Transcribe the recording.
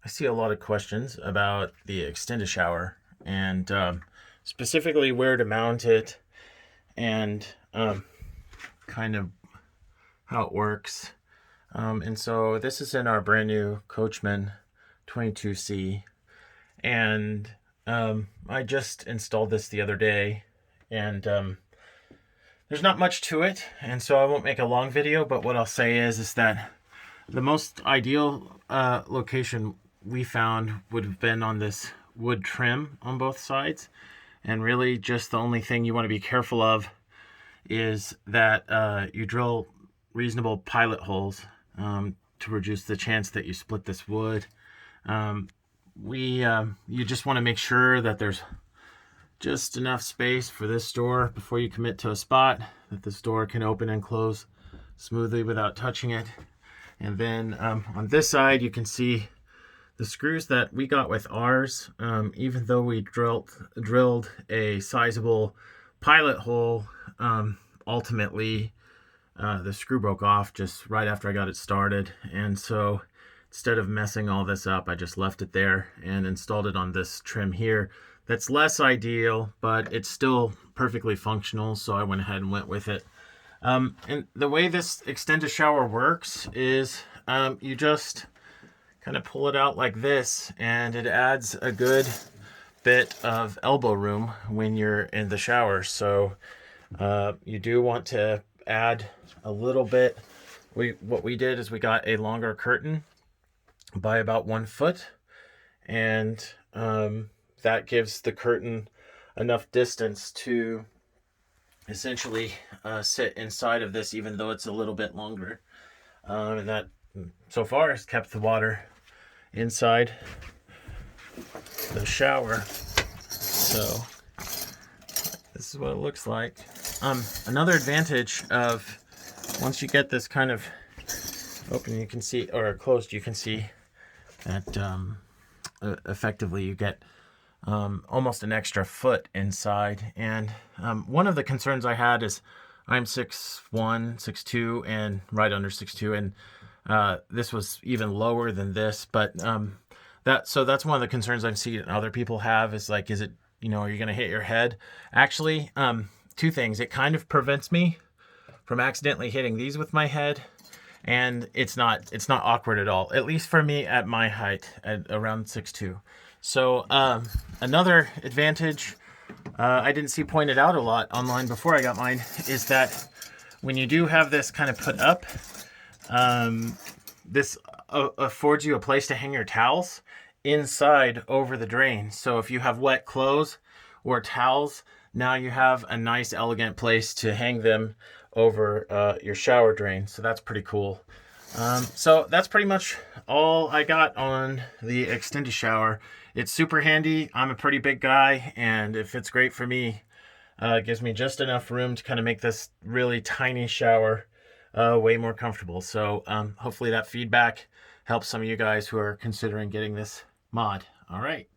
see a lot of questions about the extended shower and specifically where to mount it and kind of how it works. And so this is in our brand new Coachmen 22C. And I just installed this the other day, and there's not much to it, and so I won't make a long video, but what I'll say is that the most ideal location we found would have been on this wood trim on both sides. And really just the only thing you want to be careful of is that you drill reasonable pilot holes to reduce the chance that you split this wood. You just want to make sure that there's just enough space for this door before you commit to a spot, that this door can open and close smoothly without touching it. And then on this side, you can see the screws that we got with ours. Even though we drilled a sizable pilot hole, ultimately the screw broke off just right after I got it started. And so instead of messing all this up, I just left it there and installed it on this trim here. That's less ideal, but it's still perfectly functional, so I went ahead and went with it. And the way this extended shower works is you just kind of pull it out like this, and it adds a good bit of elbow room when you're in the shower. So you do want to add a little bit. What we did is we got a longer curtain by about 1 foot, and that gives the curtain enough distance to essentially sit inside of this, even though it's a little bit longer. And that so far has kept the water inside the shower. So this is what it looks like. Another advantage of once you get this kind of open, you can see, or closed, you can see that effectively you get almost an extra foot inside. And one of the concerns I had is I'm 6'1", 6'2", and right under 6'2", and this was even lower than this. But that's one of the concerns I've seen other people have is like, is it, are you going to hit your head? Actually, two things. It kind of prevents me from accidentally hitting these with my head, and it's not awkward at all, at least for me at my height, at around 6'2". So another advantage I didn't see pointed out a lot online before I got mine is that when you do have this kind of put up, this affords you a place to hang your towels inside over the drain. So if you have wet clothes or towels, now you have a nice elegant place to hang them over your shower drain. So that's pretty cool. So that's pretty much all I got on the extended shower. It's super handy. I'm a pretty big guy, and it fits great for me. It gives me just enough room to kind of make this really tiny shower way more comfortable. So hopefully that feedback helps some of you guys who are considering getting this mod. All right.